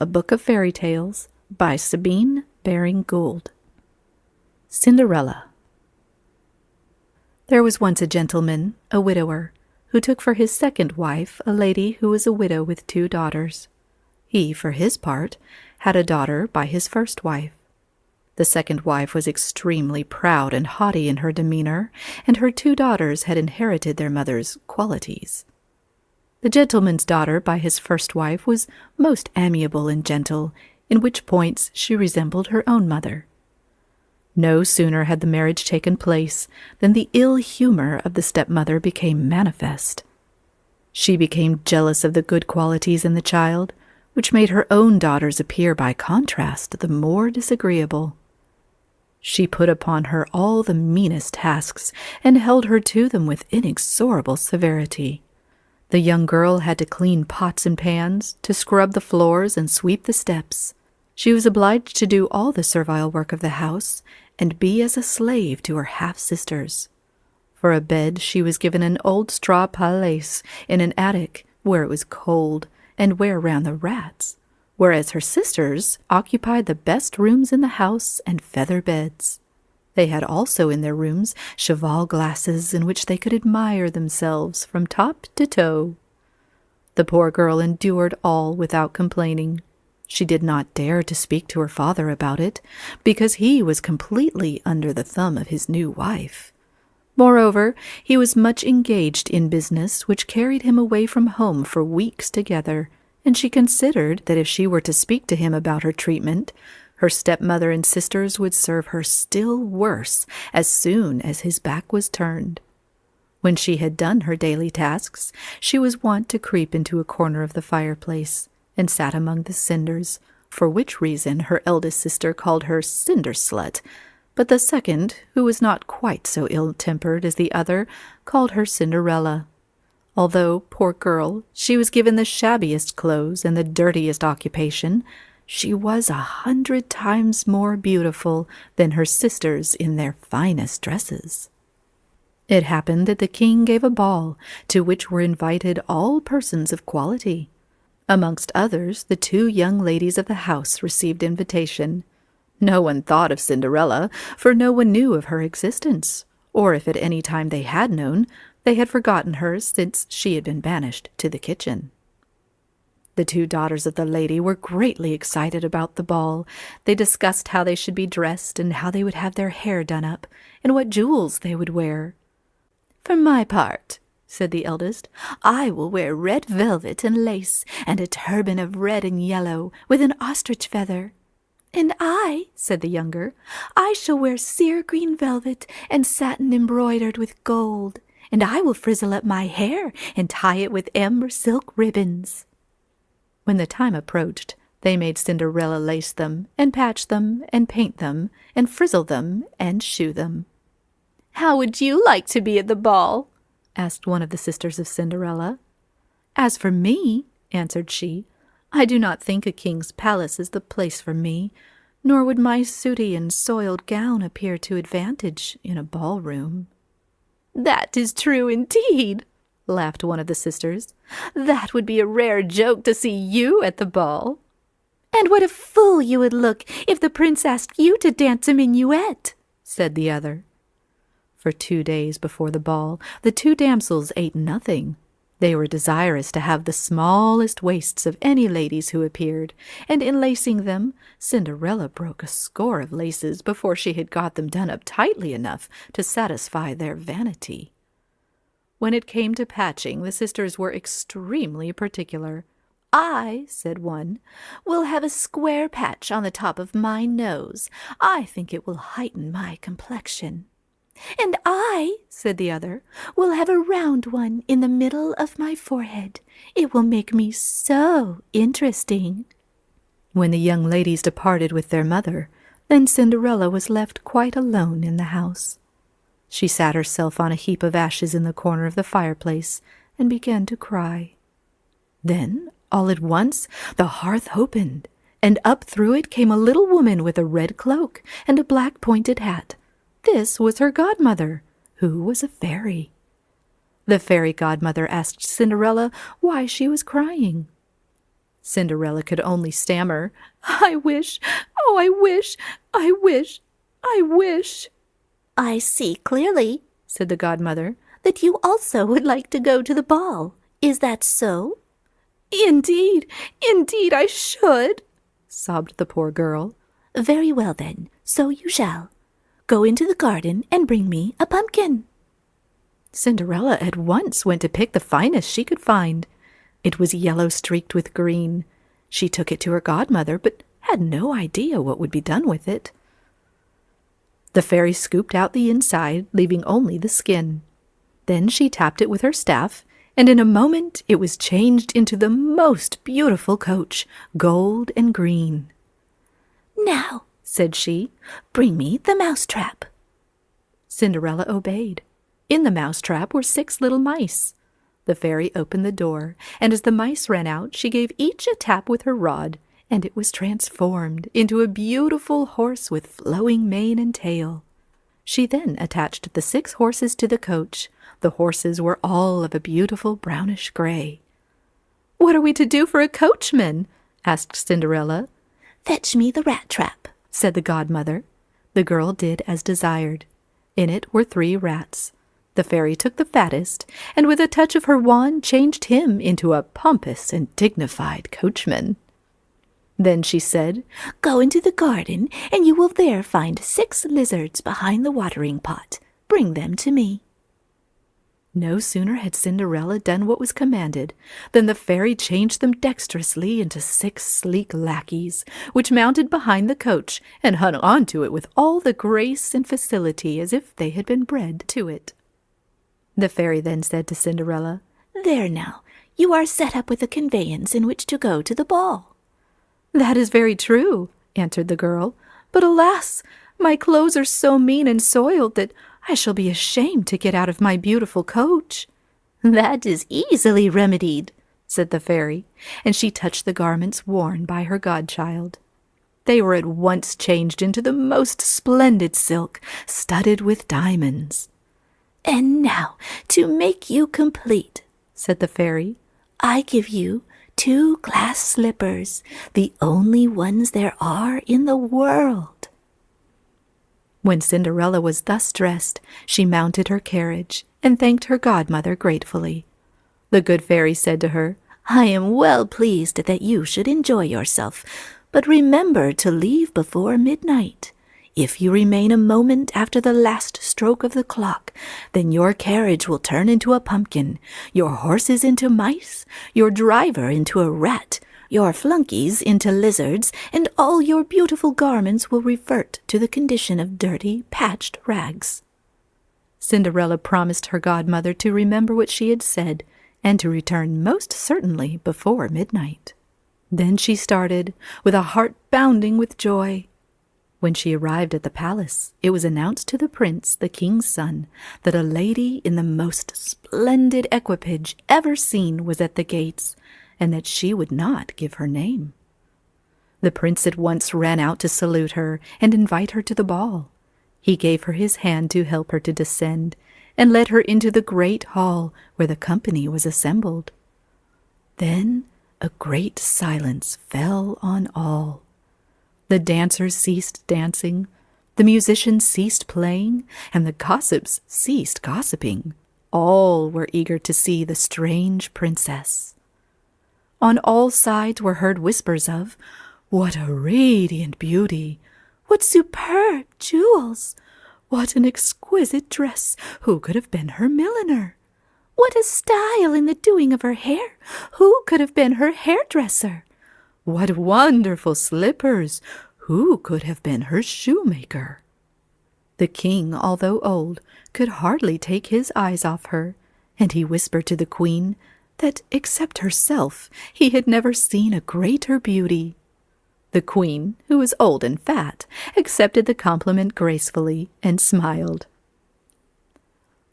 A Book of Fairy Tales by Sabine Baring-Gould. Cinderella. There was once a gentleman, a widower, who took for his second wife a lady who was a widow with 2 daughters. He, for his part, had a daughter by his first wife. The second wife was extremely proud and haughty in her demeanor, and her 2 daughters had inherited their mother's qualities. The gentleman's daughter by his first wife was most amiable and gentle, in which points she resembled her own mother. No sooner had the marriage taken place than the ill humor of the stepmother became manifest. She became jealous of the good qualities in the child, which made her own daughters appear by contrast the more disagreeable. She put upon her all the meanest tasks, and held her to them with inexorable severity. The young girl had to clean pots and pans, to scrub the floors and sweep the steps. She was obliged to do all the servile work of the house, and be as a slave to her half-sisters. For a bed she was given an old straw paillasse in an attic, where it was cold, and where ran the rats, whereas her sisters occupied the best rooms in the house and feather beds. They had also in their rooms cheval glasses in which they could admire themselves from top to toe. The poor girl endured all without complaining. She did not dare to speak to her father about it, because he was completely under the thumb of his new wife. Moreover, he was much engaged in business which carried him away from home for weeks together, and she considered that if she were to speak to him about her treatment, her stepmother and sisters would serve her still worse as soon as his back was turned. When she had done her daily tasks, she was wont to creep into a corner of the fireplace, and sat among the cinders, for which reason her eldest sister called her Cinder-slut, but the second, who was not quite so ill-tempered as the other, called her Cinderella. Although, poor girl, she was given the shabbiest clothes and the dirtiest occupation, she was 100 times more beautiful than her sisters in their finest dresses. It happened that the king gave a ball, to which were invited all persons of quality. Amongst others, the 2 young ladies of the house received invitation. No one thought of Cinderella, for no one knew of her existence, or if at any time they had known, they had forgotten her since she had been banished to the kitchen. The 2 daughters of the lady were greatly excited about the ball. They discussed how they should be dressed, and how they would have their hair done up, and what jewels they would wear. "For my part," said the eldest, "I will wear red velvet and lace, and a turban of red and yellow, with an ostrich feather." "And I," said the younger, "I shall wear sere green velvet, and satin embroidered with gold, and I will frizzle up my hair, and tie it with amber silk ribbons." When the time approached, they made Cinderella lace them, and patch them, and paint them, and frizzle them, and shoe them. "How would you like to be at the ball?" asked one of the sisters of Cinderella. "As for me," answered she, "I do not think a king's palace is the place for me, nor would my sooty and soiled gown appear to advantage in a ballroom." "That is true indeed," laughed one of the sisters. "That would be a rare joke to see you at the ball." "And what a fool you would look if the prince asked you to dance a minuet," said the other. For 2 days before the ball, the 2 damsels ate nothing. They were desirous to have the smallest waists of any ladies who appeared, and in lacing them, Cinderella broke a score of laces before she had got them done up tightly enough to satisfy their vanity. When it came to patching, the sisters were extremely particular. "I," said one, "will have a square patch on the top of my nose. I think it will heighten my complexion." "And I," said the other, "will have a round one in the middle of my forehead. It will make me so interesting." When the young ladies departed with their mother, then Cinderella was left quite alone in the house. She sat herself on a heap of ashes in the corner of the fireplace, and began to cry. Then, all at once, the hearth opened, and up through it came a little woman with a red cloak and a black pointed hat. This was her godmother, who was a fairy. The fairy godmother asked Cinderella why she was crying. Cinderella could only stammer, "I wish, oh, I wish, I wish, I wish." "I see clearly," said the godmother, "that you also would like to go to the ball. Is that so?" "Indeed, indeed I should," sobbed the poor girl. "Very well, then, so you shall. Go into the garden and bring me a pumpkin." Cinderella at once went to pick the finest she could find. It was yellow streaked with green. She took it to her godmother, but had no idea what would be done with it. The fairy scooped out the inside, leaving only the skin. Then she tapped it with her staff, and in a moment it was changed into the most beautiful coach, gold and green. "Now," said she, "bring me the mousetrap." Cinderella obeyed. In the mousetrap were 6 little mice. The fairy opened the door, and as the mice ran out, she gave each a tap with her rod, and it was transformed into a beautiful horse with flowing mane and tail. She then attached the 6 horses to the coach. The horses were all of a beautiful brownish gray. "What are we to do for a coachman?" asked Cinderella. "Fetch me the rat trap," said the godmother. The girl did as desired. In it were 3 rats. The fairy took the fattest, and with a touch of her wand changed him into a pompous and dignified coachman. Then she said, "Go into the garden, and you will there find 6 lizards behind the watering pot. Bring them to me." No sooner had Cinderella done what was commanded than the fairy changed them dexterously into 6 sleek lackeys, which mounted behind the coach and hung on to it with all the grace and facility as if they had been bred to it. The fairy then said to Cinderella, "There now, you are set up with a conveyance in which to go to the ball." "That is very true," answered the girl, "but alas, my clothes are so mean and soiled that I shall be ashamed to get out of my beautiful coach." "That is easily remedied," said the fairy, and she touched the garments worn by her godchild. They were at once changed into the most splendid silk, studded with diamonds. "And now, to make you complete," said the fairy, "I give you 2 glass slippers, the only ones there are in the world." When Cinderella was thus dressed, she mounted her carriage and thanked her godmother gratefully. The good fairy said to her, "I am well pleased that you should enjoy yourself, but remember to leave before midnight. If you remain a moment after the last stroke of the clock, then your carriage will turn into a pumpkin, your horses into mice, your driver into a rat, your flunkies into lizards, and all your beautiful garments will revert to the condition of dirty, patched rags." Cinderella promised her godmother to remember what she had said, and to return most certainly before midnight. Then she started, with a heart bounding with joy. When she arrived at the palace, it was announced to the prince, the king's son, that a lady in the most splendid equipage ever seen was at the gates, and that she would not give her name. The prince at once ran out to salute her and invite her to the ball. He gave her his hand to help her to descend, and led her into the great hall where the company was assembled. Then a great silence fell on all. The dancers ceased dancing, the musicians ceased playing, and the gossips ceased gossiping. All were eager to see the strange princess. On all sides were heard whispers of, "What a radiant beauty! What superb jewels! What an exquisite dress! Who could have been her milliner? What a style in the doing of her hair! Who could have been her hairdresser? What wonderful slippers! Who could have been her shoemaker?" The king, although old, could hardly take his eyes off her, and he whispered to the queen that, except herself, he had never seen a greater beauty. The queen, who was old and fat, accepted the compliment gracefully and smiled.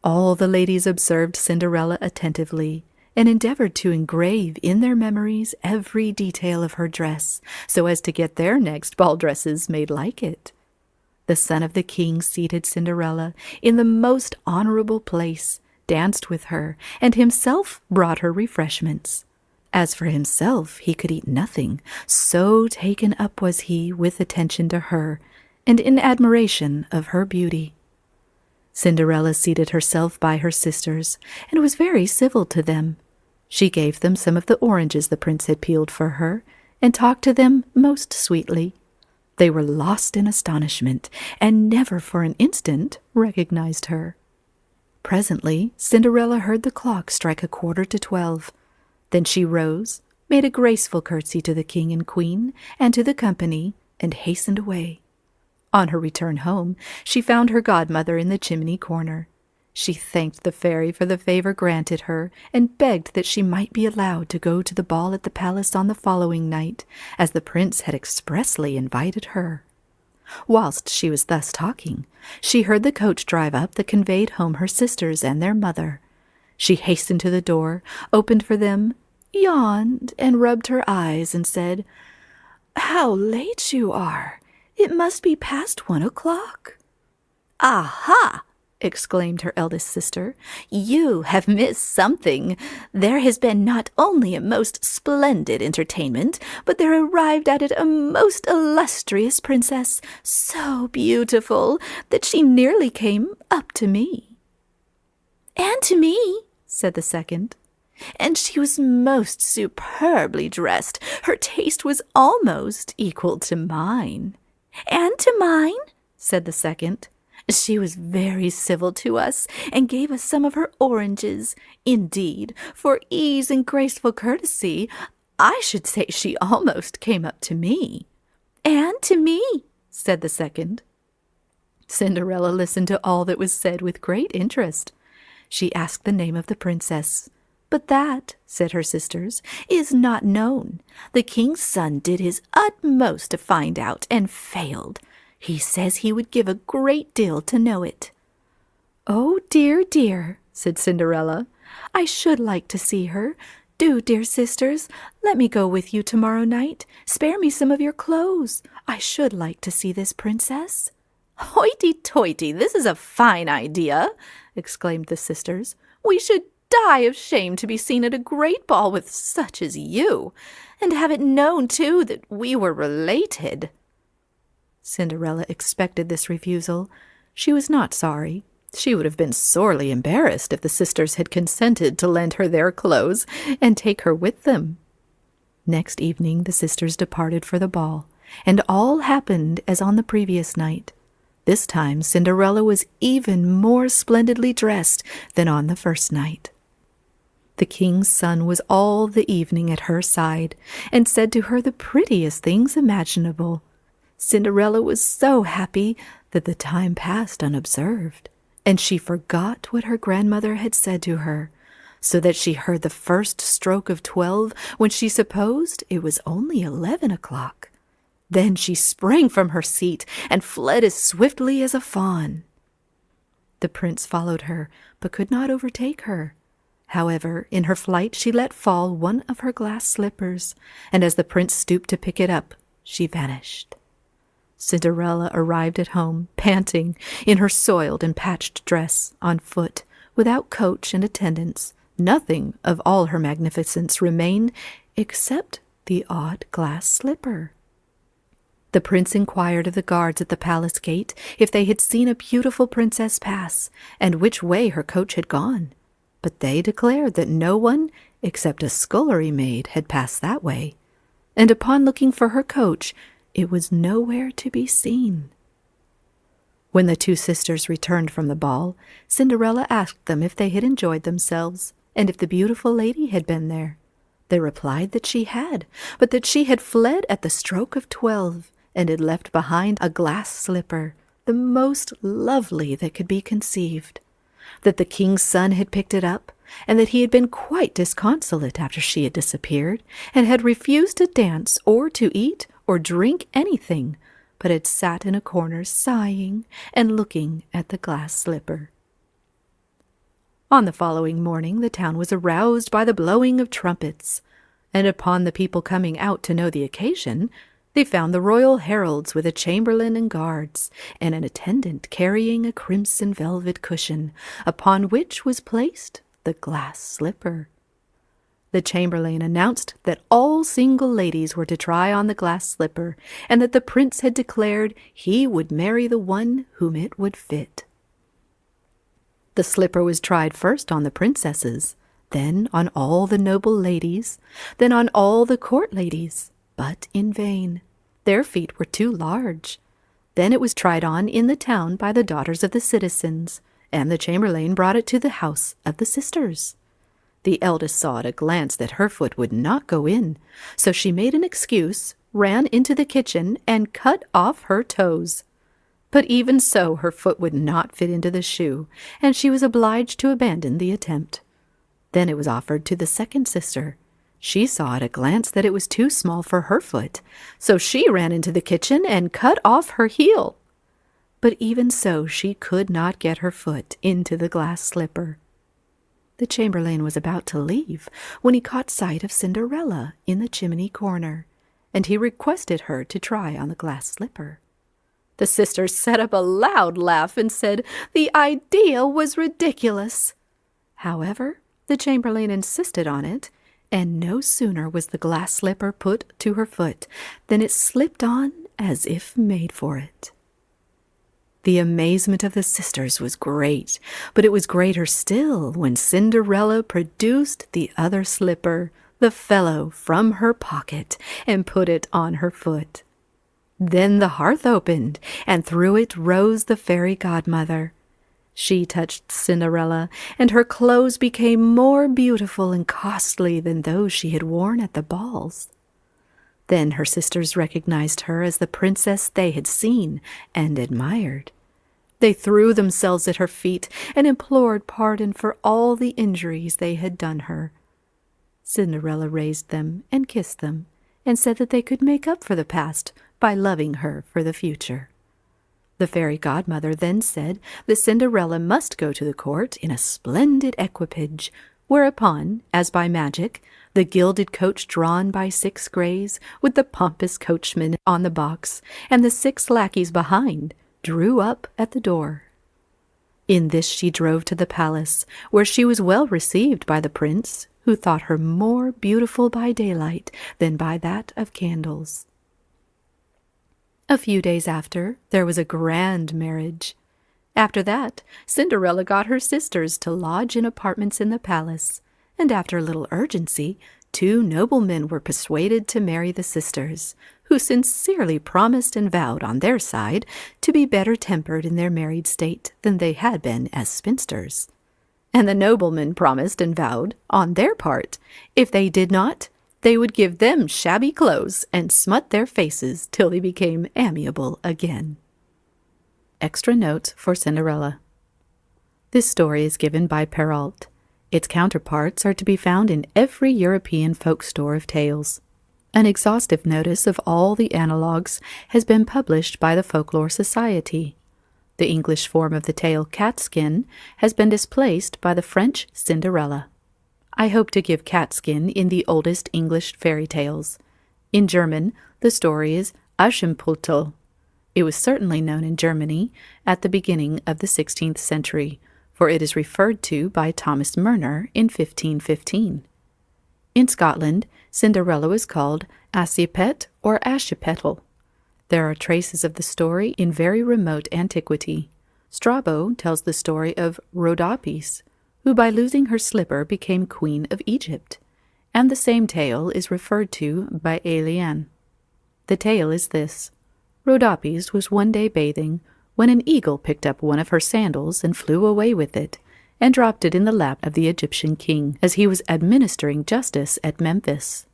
All the ladies observed Cinderella attentively, and endeavored to engrave in their memories every detail of her dress, so as to get their next ball dresses made like it. The son of the king seated Cinderella in the most honorable place, danced with her, and himself brought her refreshments. As for himself, he could eat nothing, so taken up was he with attention to her, and in admiration of her beauty. Cinderella seated herself by her sisters, and was very civil to them. She gave them some of the oranges the prince had peeled for her, and talked to them most sweetly. They were lost in astonishment, and never for an instant recognized her. Presently Cinderella heard the clock strike 11:45. Then she rose, made a graceful curtsy to the king and queen, and to the company, and hastened away. On her return home, she found her godmother in the chimney corner. She thanked the fairy for the favor granted her, and begged that she might be allowed to go to the ball at the palace on the following night, as the prince had expressly invited her. Whilst she was thus talking, she heard the coach drive up that conveyed home her sisters and their mother. She hastened to the door, opened for them, yawned, and rubbed her eyes, and said, "How late you are! It must be past 1:00. "Aha!" exclaimed her eldest sister, "you have missed something. There has been not only a most splendid entertainment, but there arrived at it a most illustrious princess, so beautiful that she nearly came up to me." "And to me," said the second. "And she was most superbly dressed. Her taste was almost equal to mine." "And to mine," said the second. "She was very civil to us, and gave us some of her oranges. Indeed, for ease and graceful courtesy, I should say she almost came up to me." "And to me," said the second. Cinderella listened to all that was said with great interest. She asked the name of the princess. "But that," said her sisters, "is not known. The king's son did his utmost to find out, and failed. He says he would give a great deal to know it." "Oh, dear, dear," said Cinderella. "I should like to see her. Do, dear sisters, let me go with you tomorrow night. Spare me some of your clothes. I should like to see this princess." "Hoity-toity, this is a fine idea," exclaimed the sisters. "We should die of shame to be seen at a great ball with such as you, and have it known, too, that we were related." Cinderella expected this refusal. She was not sorry. She would have been sorely embarrassed if the sisters had consented to lend her their clothes and take her with them. Next evening the sisters departed for the ball, and all happened as on the previous night. This time Cinderella was even more splendidly dressed than on the first night. The king's son was all the evening at her side, and said to her the prettiest things imaginable. Cinderella was so happy that the time passed unobserved, and she forgot what her grandmother had said to her, so that she heard the first stroke of 12 when she supposed it was only 11:00. Then she sprang from her seat and fled as swiftly as a fawn. The prince followed her, but could not overtake her. However, in her flight she let fall one of her glass slippers, and as the prince stooped to pick it up, she vanished. Cinderella arrived at home, panting, in her soiled and patched dress, on foot, without coach and attendants. Nothing of all her magnificence remained except the odd glass slipper. The prince inquired of the guards at the palace gate if they had seen a beautiful princess pass, and which way her coach had gone. But they declared that no one, except a scullery maid, had passed that way, and upon looking for her coach, it was nowhere to be seen. When the two sisters returned from the ball, Cinderella asked them if they had enjoyed themselves, and if the beautiful lady had been there. They replied that she had, but that she had fled at the stroke of 12, and had left behind a glass slipper, the most lovely that could be conceived, that the king's son had picked it up, and that he had been quite disconsolate after she had disappeared, and had refused to dance or to eat or drink anything, but had sat in a corner sighing and looking at the glass slipper. On the following morning the town was aroused by the blowing of trumpets, and upon the people coming out to know the occasion, they found the royal heralds with a chamberlain and guards, and an attendant carrying a crimson velvet cushion, upon which was placed the glass slipper. the chamberlain announced that all single ladies were to try on the glass slipper, and that the prince had declared he would marry the one whom it would fit. The slipper was tried first on the princesses, then on all the noble ladies, then on all the court ladies, but in vain. Their feet were too large. Then it was tried on in the town by the daughters of the citizens, and the chamberlain brought it to the house of the sisters. The eldest saw at a glance that her foot would not go in, so she made an excuse, ran into the kitchen, and cut off her toes. But even so her foot would not fit into the shoe, and she was obliged to abandon the attempt. Then it was offered to the second sister. She saw at a glance that it was too small for her foot, so she ran into the kitchen and cut off her heel. But even so she could not get her foot into the glass slipper. The chamberlain was about to leave when he caught sight of Cinderella in the chimney corner, and he requested her to try on the glass slipper. The sisters set up a loud laugh and said the idea was ridiculous. However, the chamberlain insisted on it, and no sooner was the glass slipper put to her foot than it slipped on as if made for it. The amazement of the sisters was great, but it was greater still when Cinderella produced the other slipper, the fellow, from her pocket and put it on her foot. Then the hearth opened, and through it rose the fairy godmother. She touched Cinderella, and her clothes became more beautiful and costly than those she had worn at the balls. Then her sisters recognized her as the princess they had seen and admired. They threw themselves at her feet and implored pardon for all the injuries they had done her. Cinderella raised them and kissed them, and said that they could make up for the past by loving her for the future. The fairy godmother then said that Cinderella must go to the court in a splendid equipage, whereupon, as by magic, the gilded coach drawn by 6 greys, with the pompous coachman on the box, and the 6 lackeys behind, drew up at the door. In this she drove to the palace, where she was well received by the prince, who thought her more beautiful by daylight than by that of candles. A few days after, there was a grand marriage. After that, Cinderella got her sisters to lodge in apartments in the palace, and after a little urgency, 2 noblemen were persuaded to marry the sisters, who sincerely promised and vowed on their side to be better tempered in their married state than they had been as spinsters. And the noblemen promised and vowed, on their part, if they did not, they would give them shabby clothes and smut their faces till they became amiable again. Extra notes for Cinderella. This story is given by Perrault. Its counterparts are to be found in every European folk store of tales. An exhaustive notice of all the analogues has been published by the Folklore Society. The English form of the tale Catskin has been displaced by the French Cinderella. I hope to give Catskin in the oldest English fairy tales. In German, the story is Aschenputtel. It was certainly known in Germany at the beginning of the 16th century, for it is referred to by Thomas Murner in 1515. In Scotland, Cinderella was called Ashiepet or Ashiepetel. There are traces of the story in very remote antiquity. Strabo tells the story of Rhodopis, who by losing her slipper became queen of Egypt, and the same tale is referred to by Aelian. The tale is this. Rhodopis was one day bathing when an eagle picked up one of her sandals and flew away with it, and dropped it in the lap of the Egyptian king as he was administering justice at Memphis.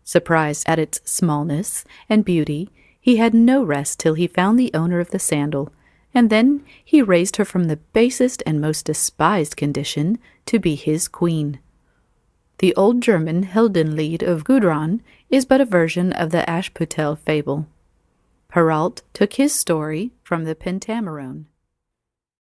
Surprised at its smallness and beauty, he had no rest till he found the owner of the sandal, and then he raised her from the basest and most despised condition to be his queen. The old German Heldenlied of Gudrun is but a version of the Ashputtel fable. Perrault took his story from the Pentamerone.